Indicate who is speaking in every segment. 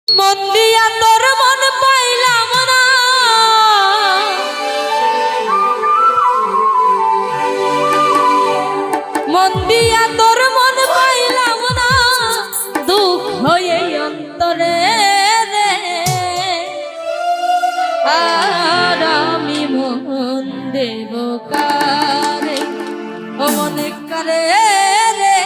Speaker 1: মন দিয়া তোর মন পাইলাম না, মন দিয়া তোর মন পাইলাম না, দুঃখ হয়ে অন্তরে রে। আর আমি মন দেব কারে, ও মনে কারে রে।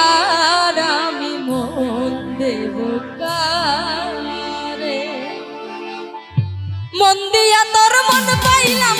Speaker 1: আর আমি মন দেব কারে, মন দিয়া তোর মন পাইলাম